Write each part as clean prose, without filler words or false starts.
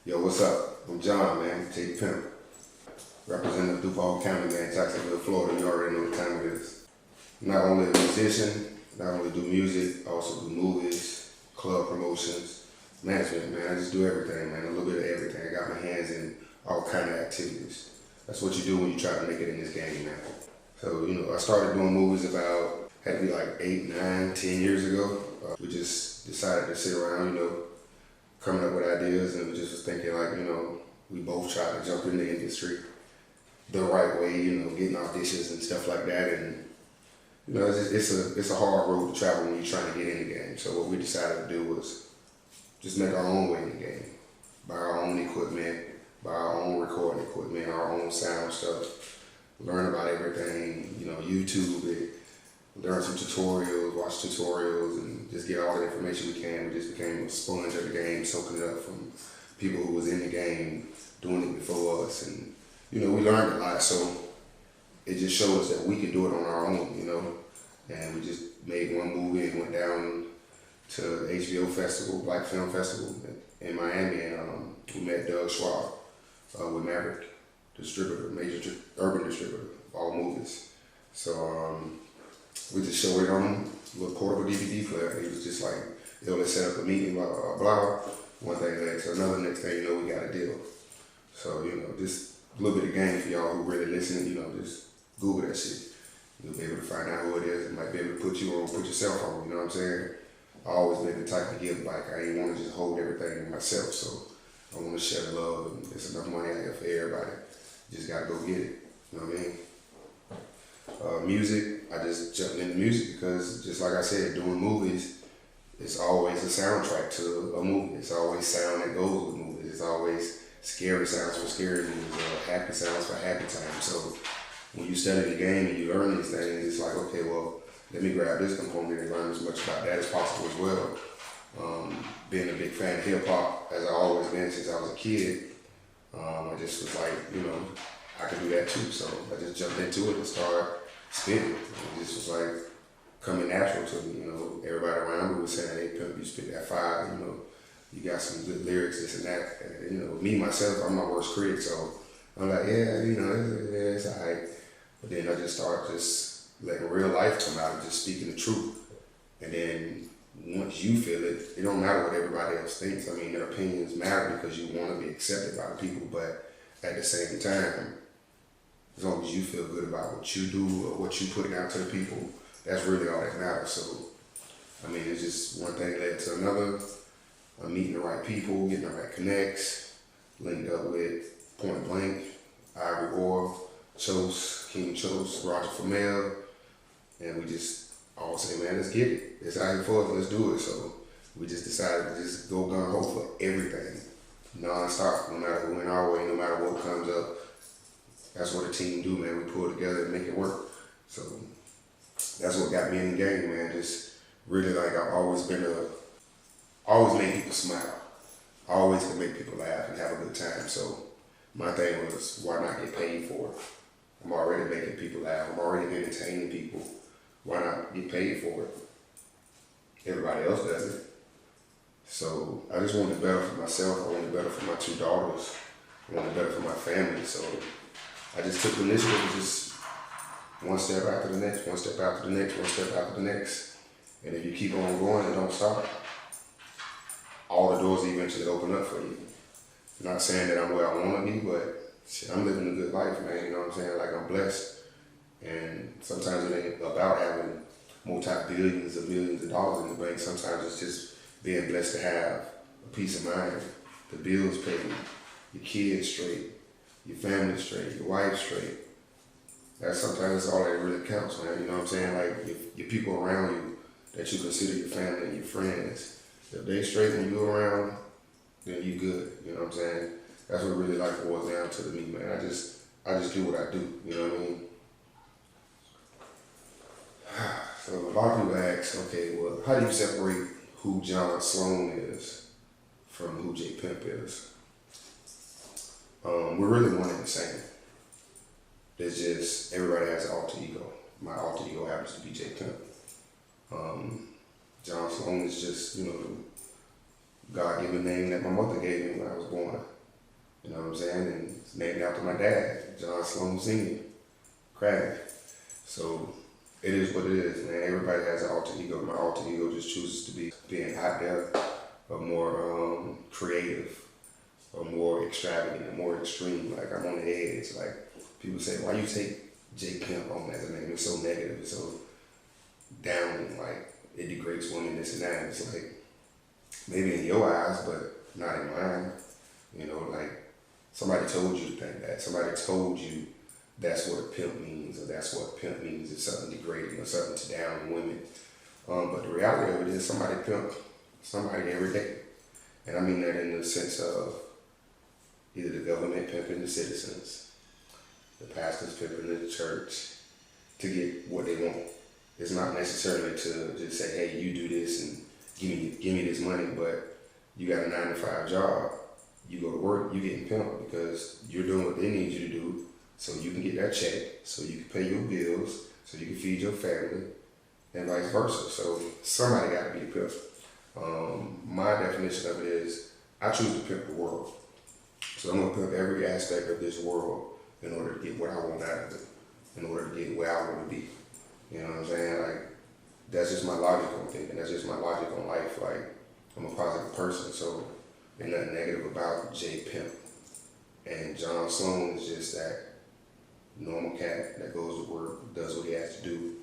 Yo, what's up? I'm John, man, JPIMP. Representing Duval County, man, Jacksonville, Florida. You already know what time it is. Not only a musician, not only do music, I also do movies, club promotions, management, man. I just do everything, man, a little bit of everything. I got my hands in all kind of activities. That's what you do when you try to make it in this game, man. So, I started doing movies had to be like 8, 9, 10 years ago. We just decided to sit around, coming up with ideas, and we just was thinking we both tried to jump in the industry the right way, getting auditions and stuff like that. And it's a hard road to travel when you're trying to get in the game. So what we decided to do was just make our own way in the game. Buy our own equipment, buy our own recording equipment, our own sound stuff, learn about everything, YouTube it, learn some tutorials, watch tutorials, and just get all the information we can. We just became a sponge of the game, soaking it up from people who was in the game, doing it before us. And, we learned a lot, so it just showed us that we could do it on our own, And we just made one movie and went down to the HBO Festival, Black Film Festival in Miami, and we met Doug Schwab with Maverick, distributor, major urban distributor of all movies. So we just showed it on him, a little portable DVD player. He was just like, let's set up a meeting, blah, blah, blah. One thing led to another, next thing you know, we got a deal. So, just a little bit of game for y'all who really listen, just Google that shit. You'll be able to find out who it is. It might be able to put you on, put yourself on, you know what I'm saying? I always been the type to give back. I ain't want to just hold everything to myself, so I want to share the love, and there's enough money out here for everybody. You just got to go get it, you know what I mean? Music, I just jumped into music because, just like I said, doing movies, it's always a soundtrack to a movie. It's always sound that goes with movies. It's always scary sounds for scary movies, or happy sounds for happy times. So when you study the game and you learn these things, it's like, okay, well, let me grab this component and learn as much about that as possible as well. Being a big fan of hip hop, as I always been since I was a kid, I just was like, I could do that too. So I just jumped into it and started spitting. It just was like coming natural to me. Everybody around me was saying, "Hey, Pimp, you spit that fire. You got some good lyrics, this and that." And, me myself, I'm my worst critic, so I'm like, it's all right. But then I just started just letting real life come out and just speaking the truth. And then once you feel it, it don't matter what everybody else thinks. I mean, their opinions matter because you want to be accepted by the people, but at the same time, as long as you feel good about what you do or what you put out to the people, that's really all that matters. So, I mean, it's just one thing led to another. I'm meeting the right people, getting the right connects, linked up with Point Blank, Ivory Oil, King Chose, Roger Famel, and we just all say, man, let's get it. It's out here for us, let's do it. So we just decided to just go gun ho for everything, non-stop, no matter who in our way, no matter what comes up. That's what a team do, man. We pull together and make it work. So that's what got me in the game, man. Just really I've always made people smile. I always can make people laugh and have a good time. So my thing was, why not get paid for it? I'm already making people laugh. I'm already entertaining people. Why not get paid for it? Everybody else does it. So I just wanted better for myself. I wanted better for my 2 daughters. I wanted better for my family. So I just took the initiative and just one step after the next, one step after the next, one step after the next. And if you keep on going and don't stop, all the doors eventually open up for you. Not saying that I'm where I want to be, but shit, I'm living a good life, man. You know what I'm saying? Like, I'm blessed. And sometimes it ain't about having multi-billions or millions of dollars in the bank. Sometimes it's just being blessed to have a peace of mind, the bills paid, your kids straight, your family straight, your wife straight. Sometimes that's all that really counts, man. You know what I'm saying? Like, your people around you that you consider your family and your friends, if they straight when you around, then you good. You know what I'm saying? That's what really life boils down to me, man. I just do what I do. You know what I mean? So a lot of people ask, okay, well, how do you separate who John Sloan is from who JPIMP is? We're really one and the same. There's just, everybody has an alter ego. My alter ego happens to be JPIMP. John Sloan is just, the God-given name that my mother gave me when I was born. You know what I'm saying? And it's named after my dad, John Sloan Sr., Crabby. So it is what it is, man. Everybody has an alter ego. My alter ego just chooses to be being out there, or more creative, or more extravagant, or more extreme. Like I'm on the edge. Like people say, why you take JPIMP on as a name? It's so negative. It's so down. Like it degrades women, this and that. And it's like maybe in your eyes, but not in mine. You know, like somebody told you to think that. Somebody told you that's what a pimp means, or that's what pimp means is something degrading or something to down women. But the reality of it is somebody pimp somebody every day. And I mean that in the sense of either the government pimping the citizens, the pastors pimping the church to get what they want. It's not necessarily to just say, hey, you do this and give me this money, but you got a 9-to-5 job. You go to work, you getting pimped because you're doing what they need you to do so you can get that check, so you can pay your bills, so you can feed your family, and vice versa. So somebody got to be the pimp. My definition of it is I choose to pimp the world. So I'm going to pimp every aspect of this world in order to get what I want out of it, in order to get where I want to be. You know what I'm saying? Like, that's just my logic on thinking. That's just my logic on life. Like, I'm a positive person, so there's nothing negative about JPIMP. And John Sloan is just that normal cat that goes to work, does what he has to do,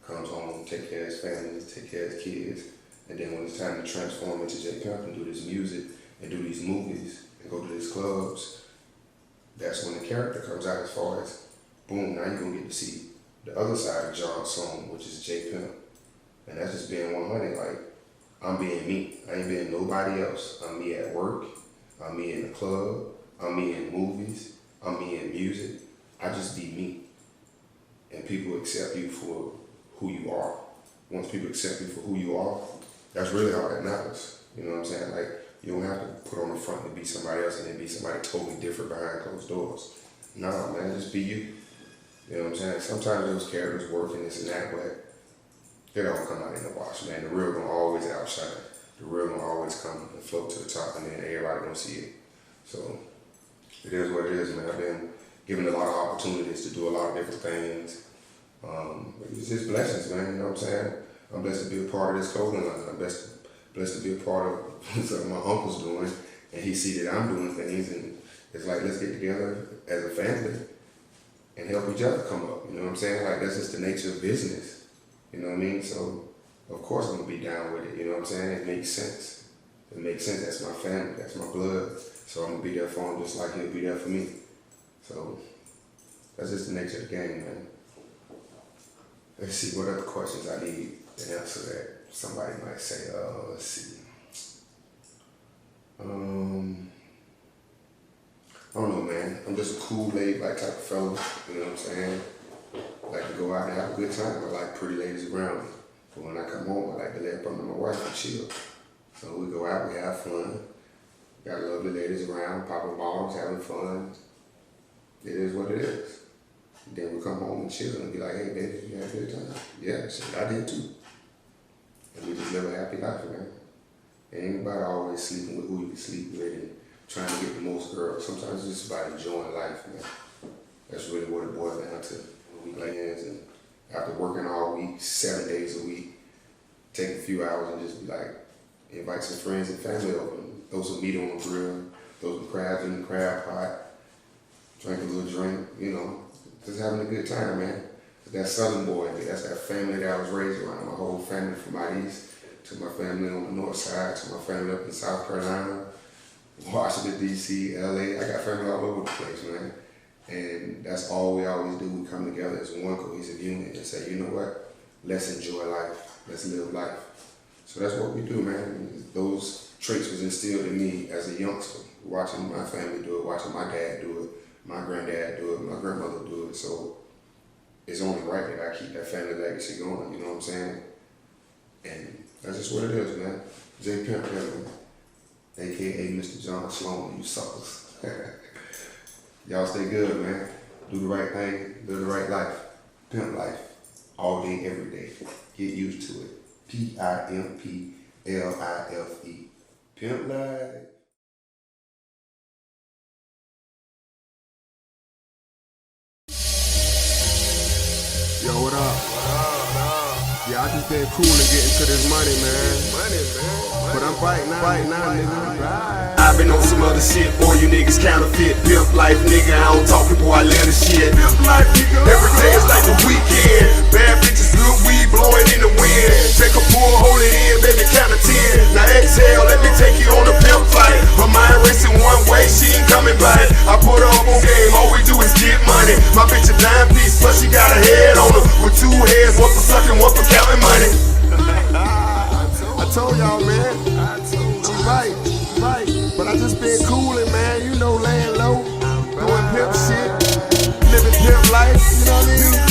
comes home, take care of his family, take care of his kids, and then when it's time to transform into JPIMP and do this music and do these movies and go to these clubs, that's when the character comes out as far as, boom, now you're going to get to see the other side of John Sloan, which is JPIMP. And that's just being 100. Like, I'm being me. I ain't being nobody else. I'm me at work. I'm me in the club. I'm me in movies. I'm me in music. I just be me. And people accept you for who you are. Once people accept you for who you are, that's really all that matters. You know what I'm saying? Like, you don't have to put on the front to be somebody else and then be somebody totally different behind closed doors. No, man, just be you. You know what I'm saying? Sometimes those characters work and this and that, but they don't come out in the wash, man. The real gonna always outshine. The real gonna always come and float to the top, and then everybody gonna see it. So it is what it is, man. I've been given a lot of opportunities to do a lot of different things. It's just blessings, man. You know what I'm saying? I'm blessed to be a part of this clothing line. I'm blessed to be a part of something my uncle's doing, and he see that I'm doing things, and it's like, let's get together as a family and help each other come up. You know what I'm saying? Like, that's just the nature of business. You know what I mean? So, of course I'm going to be down with it. You know what I'm saying? It makes sense. It makes sense. That's my family. That's my blood. So I'm going to be there for him just like he'll be there for me. So, that's just the nature of the game, man. Let's see what other questions I need to answer that somebody might say. Let's see. I don't know, man. I'm just a cool, laid-back type of fellow. You know what I'm saying? I like to go out and have a good time. I like pretty ladies around me. But when I come home, I like to lay up under my wife and chill. So we go out, we have fun. Got lovely ladies around, popping bottles, having fun. It is what it is. And then we come home and chill and be like, hey, baby, you had a good time? Yeah, shit, I did too. And we just live a happy life, man. Ain't about always sleeping with who you can sleep with and trying to get the most girls. Sometimes it's just about enjoying life, man. That's really what it boils down to. Weekends, and after working all week, 7 days a week, take a few hours and just be like, invite some friends and family over, throw some meat on the grill, throw some crabs in the crab pot, drink a little drink, you know, just having a good time, man. That Southern boy, that's that family that I was raised around. My whole family from out east, to my family on the north side, to my family up in South Carolina, Washington, D.C., L.A. I got family all over the place, man. And that's all we always do. We come together as one cohesive unit and say, you know what? Let's enjoy life. Let's live life. So that's what we do, man. And those traits was instilled in me as a youngster, watching my family do it, watching my dad do it, my granddad do it, my grandmother do it. So it's only right that I keep that family legacy going, you know what I'm saying? And that's just what it is, man. JPIMP, a.k.a. Mr. John Sloan, you suckers. Y'all stay good, man. Do the right thing, live the right life. Pimp life. All day, every day. Get used to it. PIMPLIFE. Pimp life. been cool and getting to this money, man. But I'm right now, nigga. I've been on some other shit, boy, you niggas counterfeit. Pimp life, nigga, I don't talk it, boy, I live the shit. Pimp life, nigga. Every day is like the weekend. Bad bitches, good weed, blowing in the wind. Take a pull, hold it in, baby, count to 10. Now exhale, let me take you on a pimp flight. My mind racing one way, she ain't coming back. I put her up on game, all we do is get money. My bitch a dime piece, plus she got a head on her. With two heads, one for sucking, one for counting money. I told y'all, man. I'm right. But I just been coolin', man. You know, laying low, doing pimp shit, living pimp life. You know what I mean?